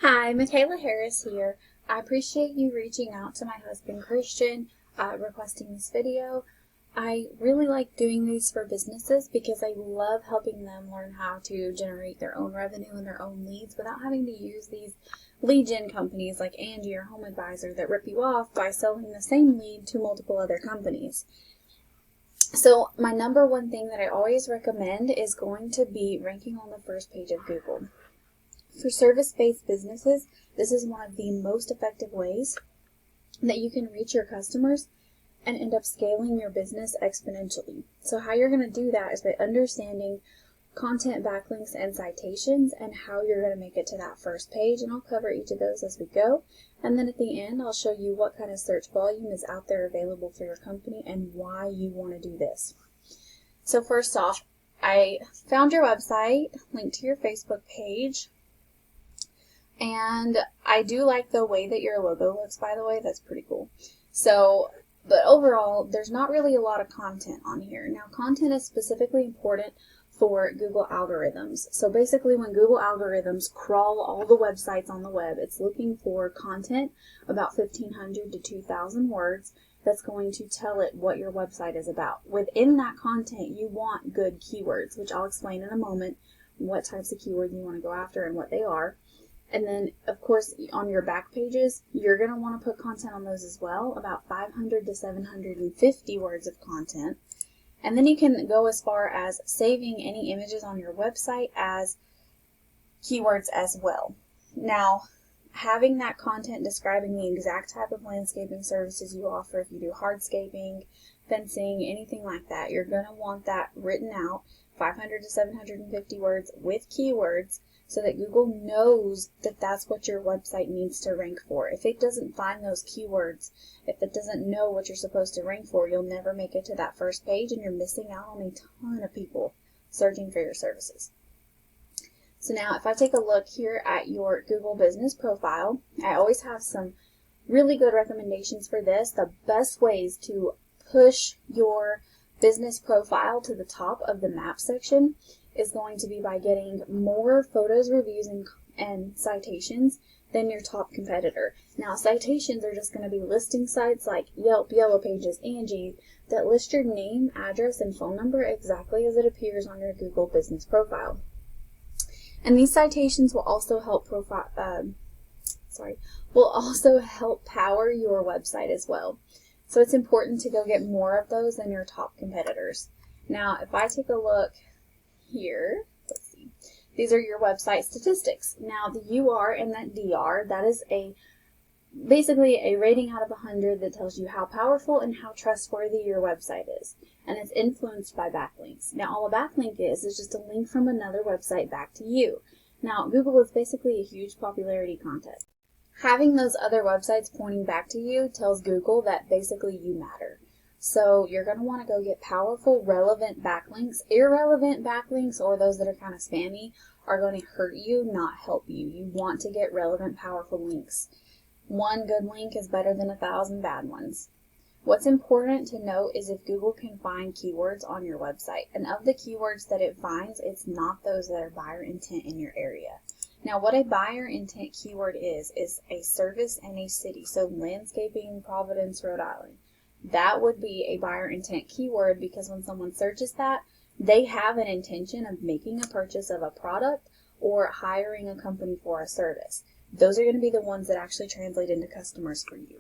Hi, Michaela Harris here. I appreciate you reaching out to my husband Christian, requesting this video. I really like doing these for businesses because I love helping them learn how to generate their own revenue and their own leads without having to use these lead gen companies like Angie or Home Advisor that rip you off by selling the same lead to multiple other companies. So my number one thing that I always recommend is going to be ranking on the first page of Google. For service-based businesses, this is one of the most effective ways that you can reach your customers and end up scaling your business exponentially. So how you're going to do that is by understanding content, backlinks, and citations and how you're going to make it to that first page. And I'll cover each of those as we go. And then at the end, I'll show you what kind of search volume is out there available for your company and why you want to do this. So first off, I found your website, linked to your Facebook page. And I do like the way that your logo looks, by the way. That's pretty cool. But overall, there's not really a lot of content on here. Now, content is specifically important for Google algorithms. So basically, when Google algorithms crawl all the websites on the web, it's looking for content about 1,500 to 2,000 words that's going to tell it what your website is about. Within that content, you want good keywords, which I'll explain in a moment what types of keywords you want to go after and what they are. And then, of course, on your back pages, you're going to want to put content on those as well, about 500 to 750 words of content. And then you can go as far as saving any images on your website as keywords as well. Now, having that content describing the exact type of landscaping services you offer, if you do hardscaping, fencing, anything like that, you're going to want that written out, 500 to 750 words with keywords, so that Google knows that that's what your website needs to rank for. If it doesn't find those keywords, if it doesn't know what you're supposed to rank for, you'll never make it to that first page and you're missing out on a ton of people searching for your services. So now if I take a look here at your Google business profile, I always have some really good recommendations for this. The best ways to push your business profile to the top of the map section is going to be by getting more photos, reviews, and citations than your top competitor. Now, citations are just going to be listing sites like Yelp, Yellow Pages, Angie, that list your name, address, and phone number exactly as it appears on your Google business profile. And these citations will also help power your website as well. So it's important to go get more of those than your top competitors. Now, if I take a look here, let's see. These are your website statistics. Now, the UR and that DR, that is basically a rating out of 100 that tells you how powerful and how trustworthy your website is. And it's influenced by backlinks. Now, all a backlink is just a link from another website back to you. Now, Google is basically a huge popularity contest. Having those other websites pointing back to you tells Google that basically you matter. So you're going to want to go get powerful, relevant backlinks. Irrelevant backlinks, or those that are kind of spammy, are going to hurt you, not help you. You want to get relevant, powerful links. One good link is better than 1,000 bad ones. What's important to note is if Google can find keywords on your website, and of the keywords that it finds, it's not those that are buyer intent in your area. Now, what a buyer intent keyword is a service and a city. So landscaping, Providence, Rhode Island. That would be a buyer intent keyword because when someone searches that, they have an intention of making a purchase of a product or hiring a company for a service. Those are going to be the ones that actually translate into customers for you.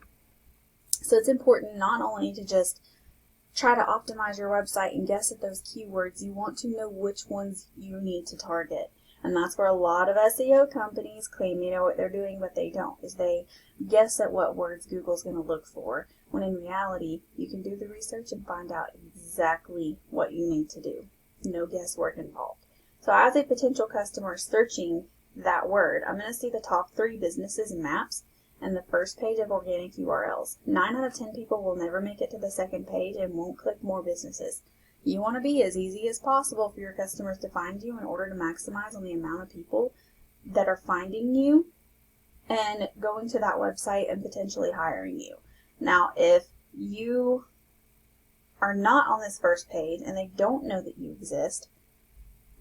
So it's important not only to just try to optimize your website and guess at those keywords, you want to know which ones you need to target. And that's where a lot of SEO companies claim they know what they're doing, but they don't, is they guess at what words Google's going to look for, when in reality, you can do the research and find out exactly what you need to do. No guesswork involved. So as a potential customer searching that word, I'm going to see the top 3 businesses and maps and the first page of organic URLs. 9 out of 10 people will never make it to the second page and won't click more businesses. You want to be as easy as possible for your customers to find you in order to maximize on the amount of people that are finding you and going to that website and potentially hiring you. Now, if you are not on this first page and they don't know that you exist,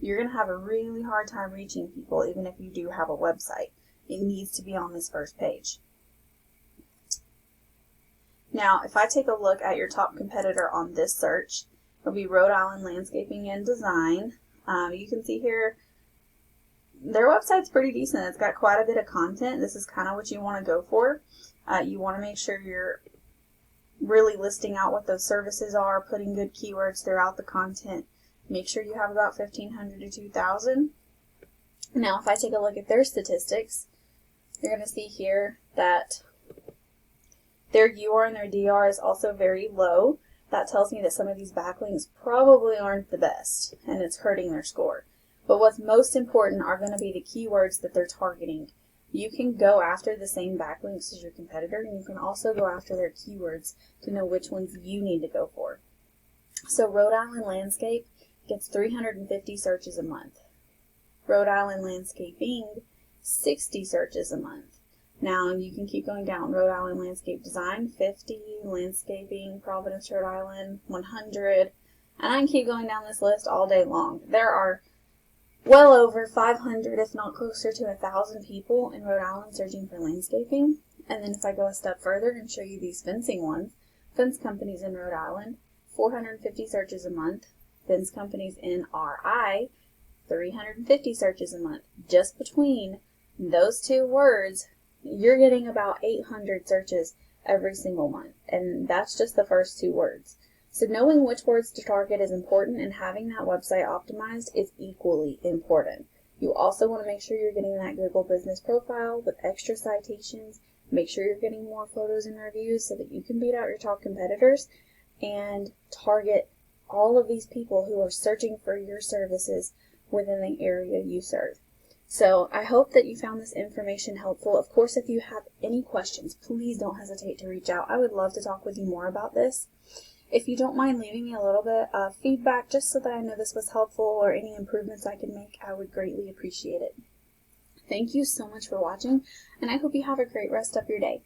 you're going to have a really hard time reaching people even if you do have a website. it needs to be on this first page. Now, if I take a look at your top competitor on this search, it'll be Rhode Island Landscaping and Design. You can see here, their website's pretty decent. It's got quite a bit of content. This is kind of what you want to go for. You want to make sure you're really listing out what those services are, putting good keywords throughout the content. Make sure you have about 1,500 to 2,000. Now, if I take a look at their statistics, you're going to see here that their UR and their DR is also very low. That tells me that some of these backlinks probably aren't the best, and it's hurting their score. But what's most important are going to be the keywords that they're targeting. You can go after the same backlinks as your competitor, and you can also go after their keywords to know which ones you need to go for. So Rhode Island Landscape gets 350 searches a month. Rhode Island Landscaping, 60 searches a month. Now you can keep going down. Rhode Island Landscape Design, 50. Landscaping, Providence, Rhode Island, 100. And I can keep going down this list all day long. There are well over 500, if not closer to 1,000 people in Rhode Island searching for landscaping. And then if I go a step further and show you these fencing ones, fence companies in Rhode Island, 450 searches a month. Fence companies in RI, 350 searches a month. Just between those two words, you're getting about 800 searches every single month, and that's just the first two words. So knowing which words to target is important, and having that website optimized is equally important. You also want to make sure you're getting that Google business profile with extra citations. Make sure you're getting more photos and reviews so that you can beat out your top competitors, and target all of these people who are searching for your services within the area you serve. So I hope that you found this information helpful. Of course, if you have any questions, please don't hesitate to reach out. I would love to talk with you more about this. If you don't mind leaving me a little bit of feedback just so that I know this was helpful or any improvements I can make, I would greatly appreciate it. Thank you so much for watching, and I hope you have a great rest of your day.